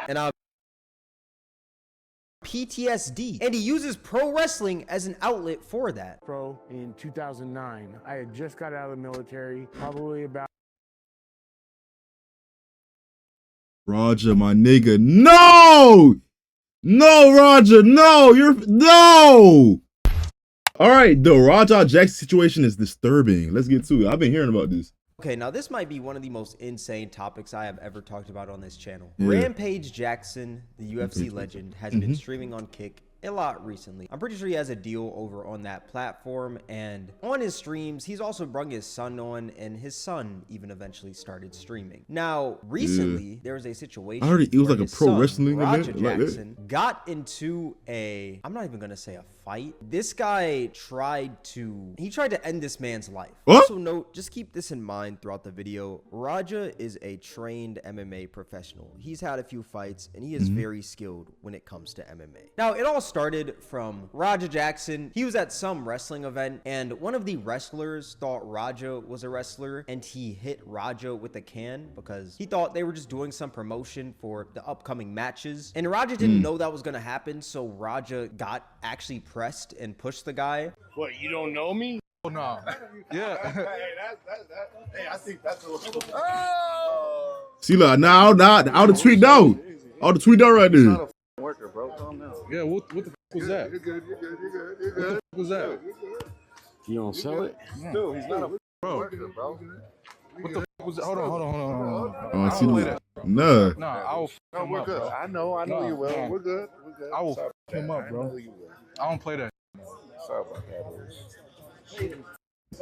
And PTSD, and he uses pro wrestling as an outlet for that. Pro in 2009. I had just got out of the military, probably about. Roger, my nigga, no! No, Roger, no! No! All right, the Raja Jackson situation is disturbing. Let's get to it. I've been hearing about this. Okay, now this might be one of the most insane topics I have ever talked about on this channel. Yeah. Rampage Jackson, the UFC legend, has been streaming on Kick a lot recently. I'm pretty sure he has a deal over on that platform, and on his streams, he's also brought his son on, and his son even eventually started streaming. Now, recently, there was a situation. I heard it was like a pro wrestling event. Raja Jackson got into a, I'm not even gonna say a fight. This guy tried to end this man's life. What? Also note, just keep this in mind throughout the video. Raja is a trained MMA professional. He's had a few fights, and he is very skilled when it comes to MMA. Now, it all started from Raja Jackson. He was at some wrestling event, and one of the wrestlers thought Raja was a wrestler, and he hit Raja with a can because he thought they were just doing some promotion for the upcoming matches. And Raja didn't know that was gonna happen, so Raja got actually pressed and pushed the guy. What, you don't know me? Oh, no. Yeah. Hey, I think that's a little. See, look, now, all the tweet down. All the tweet down right there. Worker, bro. Calm down. Yeah, what the f was that? You're good. You're good. You're good. You're What the good. f was that? You don't sell it? Dude, he's not a Bro, worker, bro. what the f was that? Hold on. Oh, I see play that. that. Nah. Nah, I will f No, him we're up, good. bro. I know No, you will. no. We're good. We're good. I will Sorry f him about up, that. bro. I know you will. I don't play that. Sorry about that.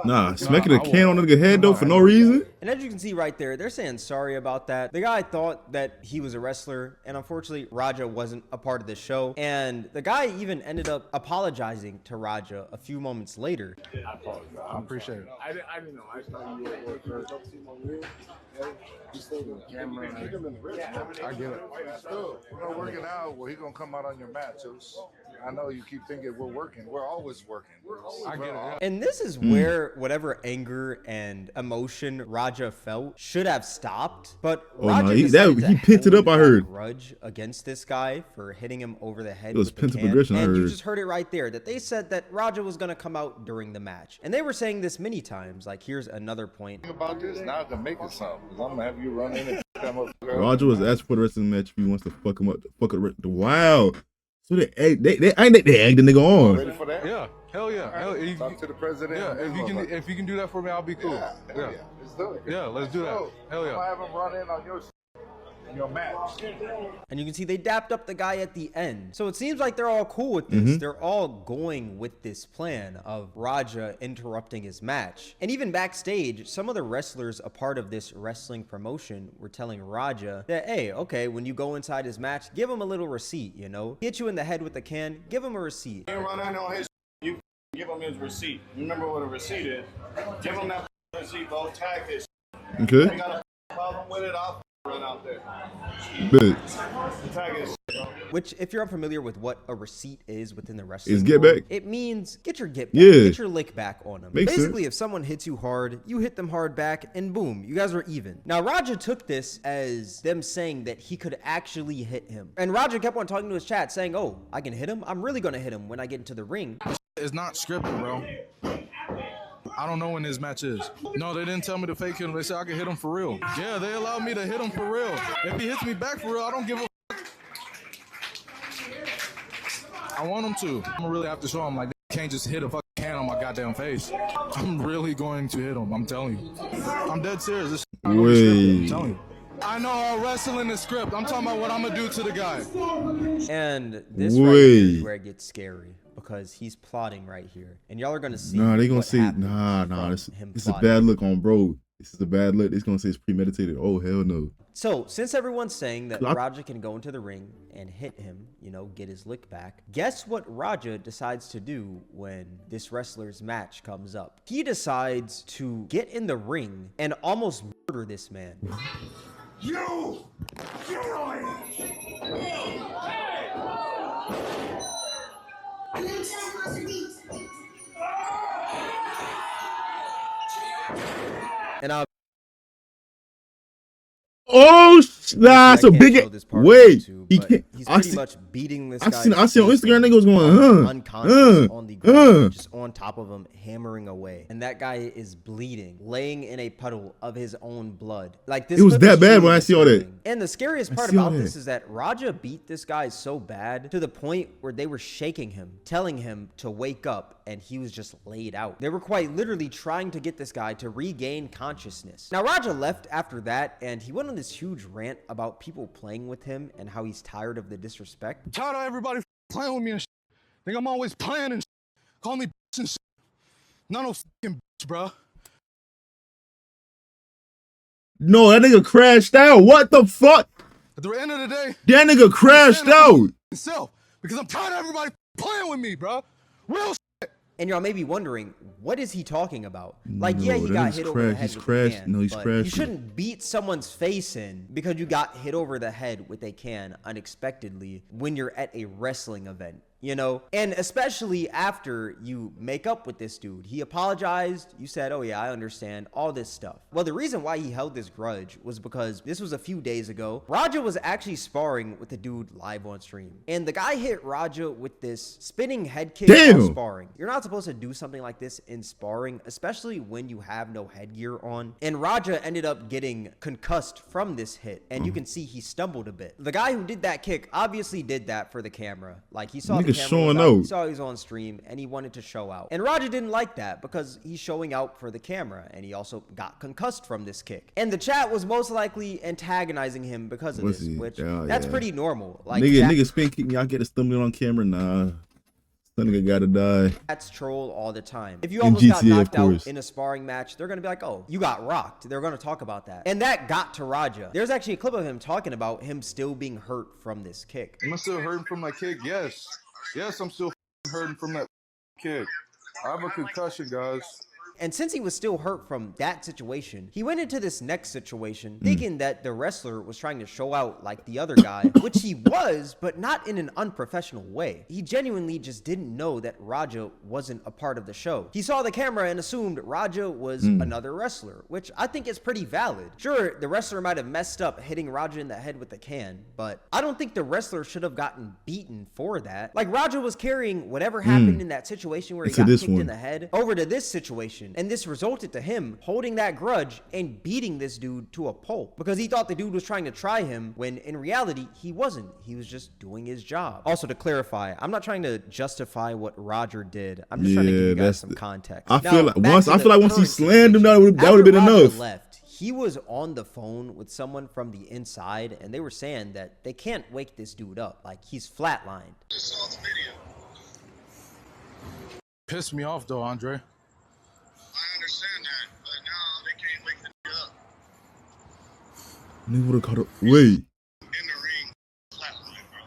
Nah, smacking a can on the nigga head though for no reason. And as you can see right there, they're saying sorry about that. The guy thought that he was a wrestler, and unfortunately, Raja wasn't a part of the show. And the guy even ended up apologizing to Raja a few moments later. I appreciate it. I didn't know. I thought you were a worker. You still in the camera. I get it. We're not working out. Well, he's gonna come out on your matches. I know you keep thinking we're working. We're always working. I get it. Yeah. And this is where whatever anger and emotion Raja felt should have stopped. But Oh, Raja no, decided to he pent it up, I hold heard. that grudge against this guy for hitting him over the head. It was with the pent up can. aggression, I And you heard. just heard it right there that they said that Raja was going to come out during the match. And they were saying this many times. Like, here's another point. Think about this. Now I can make it something. I'm gonna have you run in and come up. Roger was asked for the wrestling match if he wants to fuck him up. Wow. So they egged the nigga on. Ready for that? Yeah. Hell yeah. Hell, if, Talk to the president. yeah. If you can do that for me, I'll be cool. Yeah. Yeah. Let's do it. Yeah, let's do that. So, Hell yeah. I'm gonna have him run in on your match. And you can see they dapped up the guy at the end. So it seems like they're all cool with this. They're all going with this plan of Raja interrupting his match. And even backstage, some of the wrestlers a part of this wrestling promotion were telling Raja that, hey, okay, when you go inside his match, give him a little receipt, you know? Hit you in the head with the can, give him a receipt. You run in on his, you give him his receipt. Remember what a receipt is. Give him that receipt, bro. Tag his. Okay. You got a problem with it, I'll run out there. Bet. Tag his. Which, if you're unfamiliar with what a receipt is within the wrestling Is get world, back. it means get your get back, Yeah. get your lick back on them. Makes Basically, sense. if someone hits you hard, you hit them hard back, and boom, you guys are even. Now, Raja took this as them saying that he could actually hit him. And Raja kept on talking to his chat saying, oh, I can hit him? I'm really gonna hit him when I get into the ring. It's not scripted, bro. I don't know when this match is. No, they didn't tell me to fake hit him. They said I could hit him for real. Yeah, they allowed me to hit him for real. If he hits me back for real, I don't give a I want him to. I'm gonna really have to show him, like, they can't just hit a fucking can on my goddamn face. I'm really going to hit him. I'm telling you. I'm dead serious. This I know it's scripted. I'm telling you. I know all wrestling is script. I'm talking about what I'm gonna do to the guy. And this right here is where it gets scary, because he's plotting right here. And y'all are gonna see. Nah, they gonna what say, happens nah, from this him is a plotting. bad look on bro. This is a bad look. It's gonna say it's premeditated. Oh, hell no. So, since everyone's saying that I- Raja can go into the ring and hit him, you know, get his lick back, guess what Raja decides to do when this wrestler's match comes up? He decides to get in the ring and almost murder this man. You! Oh, nah, I so can't big. show this part on Wait, YouTube, he but can't. he's I pretty see. much beating this I guy's see on face Instagram in, niggas going, unconscious on the ground, just on top of him, hammering away. And that guy is bleeding, laying in a puddle of his own blood. Like, this It was clip that is bad truly when I see all that. disturbing. And the scariest part see all about that. this is that Raja beat this guy so bad to the point where they were shaking him, telling him to wake up, and he was just laid out. They were quite literally trying to get this guy to regain consciousness. Now, Raja left after that, and he went on this huge rant about people playing with him and how he's tired of the disrespect. I'm tired of everybody playing with me and shit. Think I'm always playing and shit. Call me bitch and shit. Not no fucking bitch, bro. No, that nigga crashed out. What the fuck? At the end of the day, That nigga crashed out. myself, because I'm tired of everybody playing with me, bro. Real shit. And y'all may be wondering, what is he talking about? Like, yeah, No, he that got nigga's hit over the head he's with crashed. a can, No, he's but crashed. you shouldn't beat someone's face in because you got hit over the head with a can unexpectedly when you're at a wrestling event. You know, and especially after you make up with this dude. He apologized. You said, oh yeah, I understand, all this stuff. Well, the reason why he held this grudge was because this was a few days ago. Raja was actually sparring with the dude live on stream. And the guy hit Raja with this spinning head kick while sparring. You're not supposed to do something like this in sparring, especially when you have no headgear on. And Raja ended up getting concussed from this hit. And you can see he stumbled a bit. The guy who did that kick obviously did that for the camera. Like, he saw the camera showing was out, out. he saw he was on stream, and he wanted to show out. And Raja didn't like that because he's showing out for the camera, and he also got concussed from this kick. And the chat was most likely antagonizing him because of this, which that's pretty normal. Like, nigga spin kick me, I get a thumbnail on camera. Nah, that nigga gotta die. That's troll all the time. If you almost got knocked out in a sparring match, they're gonna be like, oh, you got rocked. They're gonna talk about that. And that got to Raja. There's actually a clip of him talking about him still being hurt from this kick. Am I still hurting from that kick? Yes. Yes, I'm still hurting from that kick. I have a concussion, guys. And since he was still hurt from that situation, he went into this next situation thinking that the wrestler was trying to show out like the other guy, which he was, but not in an unprofessional way. He genuinely just didn't know that Raja wasn't a part of the show. He saw the camera and assumed Raja was another wrestler, which I think is pretty valid. Sure, the wrestler might have messed up hitting Raja in the head with the can, but I don't think the wrestler should have gotten beaten for that. Like, Raja was carrying whatever happened in that situation where he got kicked in the head over to this situation. And this resulted to him holding that grudge and beating this dude to a pulp because he thought the dude was trying to try him when in reality he wasn't. He was just doing his job. Also, to clarify, I'm not trying to justify what Roger did. I'm just trying to give you guys some context. I feel like once he slammed him, that would have been enough. Left, he was on the phone with someone from the inside, and they were saying that they can't wake this dude up. Like, he's flatlined. Pissed me off though, Andre. I understand that, but now they can't wake the nigga up. Nigga would have caught up. Wait. In the ring, flatline, bro.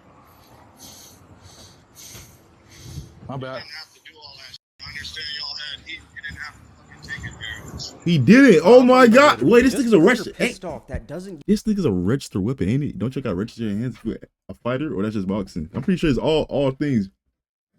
My bad. You didn't have to do all that shit. I understand y'all had heat. You didn't have to fucking take it there. He did it. Oh my god. Wait, this nigga's a registered. Pissed off, that doesn't. This nigga's a registered weapon, ain't he? Don't you got register your hands for a fighter, or that's just boxing? I'm pretty sure it's all things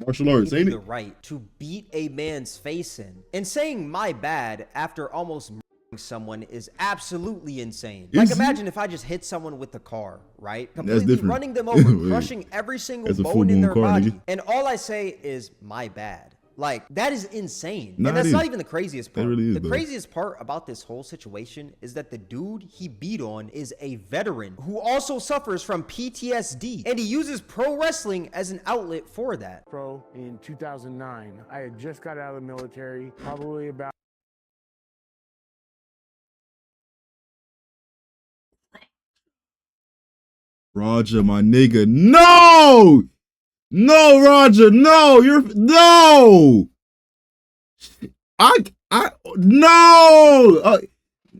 martial arts, ain't it? The right to beat a man's face in, and saying my bad after almost murdering someone is absolutely insane. Like, imagine if I just hit someone with the car, right? Completely running them over, crushing every single bone in their body, and all I say is my bad. Like, that is insane. And that's not even the craziest part. The craziest part about this whole situation is that the dude he beat on is a veteran who also suffers from PTSD, and he uses pro wrestling as an outlet for that. Pro in 2009. I had just got out of the military, probably about Roger, my nigga. No! No, Roger, no! No! No!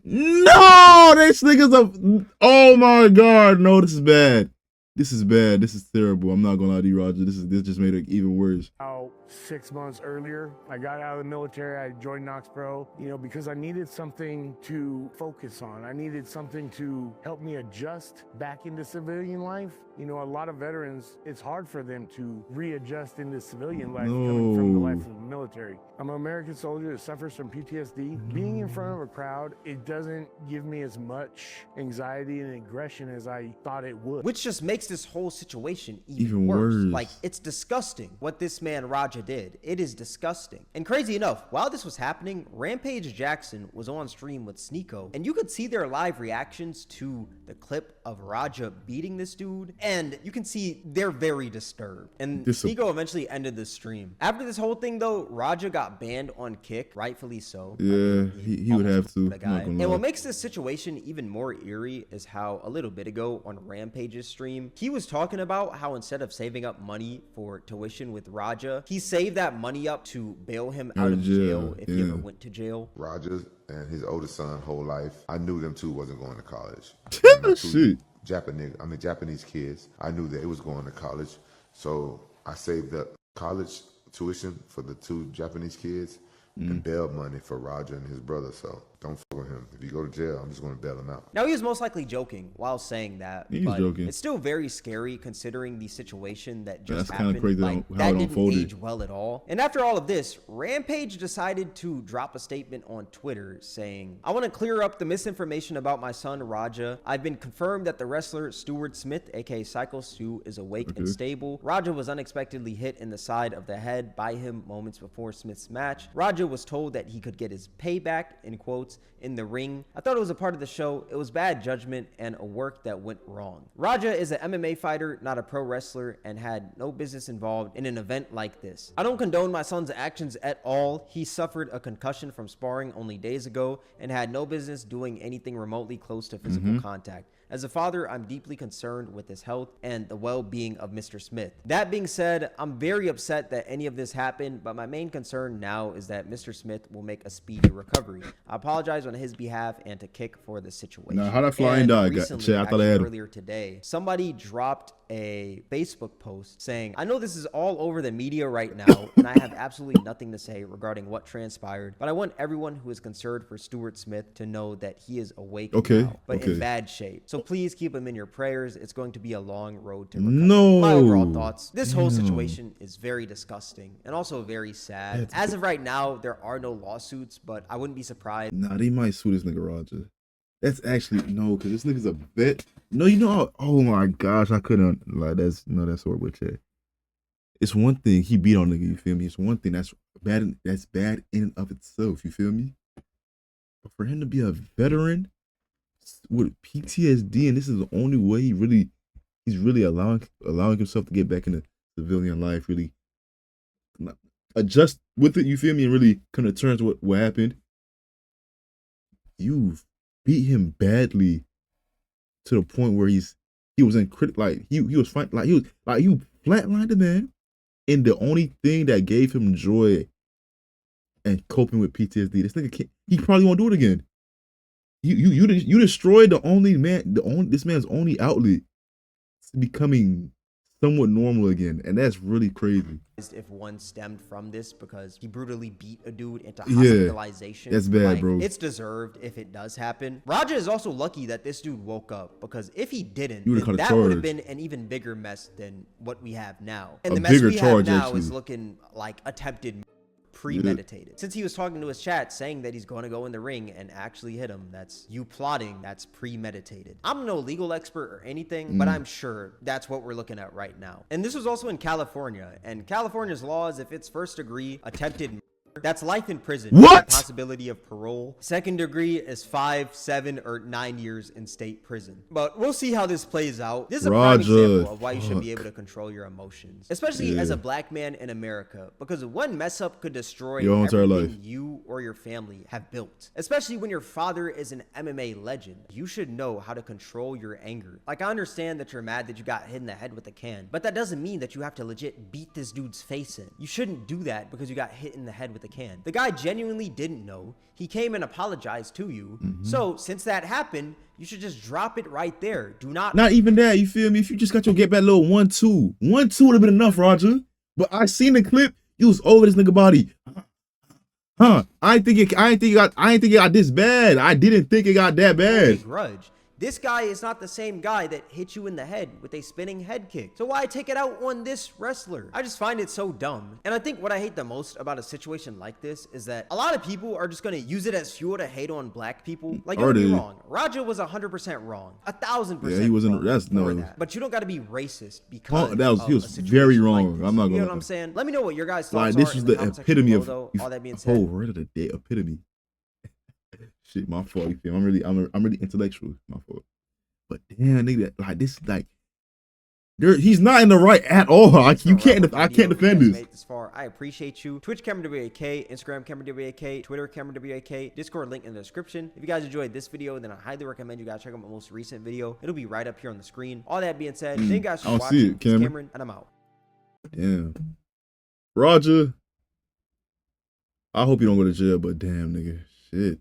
No! This nigga's a, oh my god, no, this is bad. This is bad, this is terrible. I'm not gonna lie to you, Roger. This just made it even worse. 6 months earlier. I got out of the military. I joined Knox Pro, you know, because I needed something to focus on. I needed something to help me adjust back into civilian life. You know, a lot of veterans, it's hard for them to readjust into civilian life coming from the life of the military. I'm an American soldier that suffers from PTSD. Being in front of a crowd, it doesn't give me as much anxiety and aggression as I thought it would. Which just makes this whole situation even worse. worse. Like, it's disgusting what this man Raja did. It is disgusting. And crazy enough, while this was happening, Rampage Jackson was on stream with Sneeko, and you could see their live reactions to the clip of Raja beating this dude, and you can see they're very disturbed. And Sneeko eventually ended the stream. After this whole thing though, Raja got banned on Kick, rightfully so. Yeah, I mean, he would have to. And what makes this situation even more eerie is how a little bit ago on Rampage's stream, he was talking about how instead of saving up money for tuition with Raja, he saved that money up to bail him out of jail if he ever went to jail. Raja and his oldest son whole life, I knew them two wasn't going to college. Shit. Japanese kids, I knew that it was going to college. So I saved up college tuition for the two Japanese kids and bail money for Raja and his brother. So don't fuck with him. If you go to jail, I'm just going to bail him out. Now, he was most likely joking while saying that, but it's still very scary considering the situation that just happened. Crazy like, how that it didn't unfolded. age well at all. And after all of this, Rampage decided to drop a statement on Twitter saying, I want to clear up the misinformation about my son, Raja. I've been confirmed that the wrestler Stuart Smith, aka Psycho Stu, is awake and stable. Raja was unexpectedly hit in the side of the head by him moments before Smith's match. Raja was told that he could get his payback, in quotes, in the ring. I thought it was a part of the show. It was bad judgment and a work that went wrong. Raja is an MMA fighter, not a pro wrestler, and had no business involved in an event like this. I don't condone my son's actions at all. He suffered a concussion from sparring only days ago and had no business doing anything remotely close to physical contact. As a father, I'm deeply concerned with his health and the well-being of Mr. Smith. That being said, I'm very upset that any of this happened, but my main concern now is that Mr. Smith will make a speedy recovery. I apologize on his behalf and to Kick for the situation. Now, how that flying dog got? I thought I had him. Earlier today, somebody dropped a Facebook post saying, I know this is all over the media right now, and I have absolutely nothing to say regarding what transpired, but I want everyone who is concerned for Stuart Smith to know that he is awake now, but in bad shape. So please keep him in your prayers. It's going to be a long road to recovery. My overall thoughts, this whole situation is very disgusting and also very sad. As of right now, there are no lawsuits, but I wouldn't be surprised. Nah, they might sue this nigga Raja. That's actually no, because this nigga's a vet. No, you know, oh my gosh, I couldn't like that's horrible shit. It's one thing he beat on nigga, you feel me? It's one thing that's bad in and of itself, you feel me? But for him to be a veteran with PTSD, and this is the only way he's really allowing himself to get back into civilian life, really adjust with it, you feel me, and really come to terms with what happened. You've beat him badly to the point where he was in he was fighting you flatlined the man, and the only thing that gave him joy and coping with PTSD, this nigga he probably won't do it again. You destroyed this man's only outlet to becoming somewhat normal again, and that's really crazy. If one stemmed from this because he brutally beat a dude into hospitalization. That's bad, bro. It's deserved if it does happen. Raja is also lucky that this dude woke up, because if he didn't, then that would have been an even bigger mess than what we have now. And the mess we have now is looking like attempted premeditated. Since he was talking to his chat saying that he's going to go in the ring and actually hit him, that's you plotting, that's premeditated. I'm no legal expert or anything, but I'm sure that's what we're looking at right now. And this was also in California, and California's laws, if it's first degree attempted that's life in prison. What? Possibility of parole. Second degree is 5, 7, or 9 years in state prison. But we'll see how this plays out. This is a prime example of why you should be able to control your emotions, especially as a black man in America, because one mess up could destroy your entire life you or your family have built. Especially when your father is an MMA legend, you should know how to control your anger. Like, I understand that you're mad that you got hit in the head with a can, but that doesn't mean that you have to legit beat this dude's face in. You shouldn't do that because you got hit in the head with the can. The guy genuinely didn't know. He came and apologized to you. So since that happened, you should just drop it right there. Do not even that, you feel me? If you just got your get back little 1-2 would have been enough, Roger. But I seen the clip. You was over this nigga body. Huh? I ain't think it got this bad. I didn't think it got that bad. Grudge. This guy is not the same guy that hit you in the head with a spinning head kick. So why take it out on this wrestler? I just find it so dumb. And I think what I hate the most about a situation like this is that a lot of people are just going to use it as fuel to hate on black people. Like, don't be wrong. Raja was 100% wrong. 1,000%. Yeah, he wasn't. That's no. That. But you don't got to be racist because he was very wrong. Like, I'm not gonna. You know what I'm saying? Let me know what your guys' thoughts like, this are. was the epitome of. All that being said, word of the day, epitome. Shit, my fault. You feel? I'm really intellectual. My fault. But damn, nigga, like this, like, he's not in the right at all. I can't defend this. Made this far. I appreciate you. Twitch Cameron WAK, Instagram Cameron WAK, Twitter Cameron WAK, Discord link in the description. If you guys enjoyed this video, then I highly recommend you guys check out my most recent video. It'll be right up here on the screen. All that being said, thank you guys for watching. Cameron, and I'm out. Damn, Roger. I hope you don't go to jail, but damn, nigga, shit.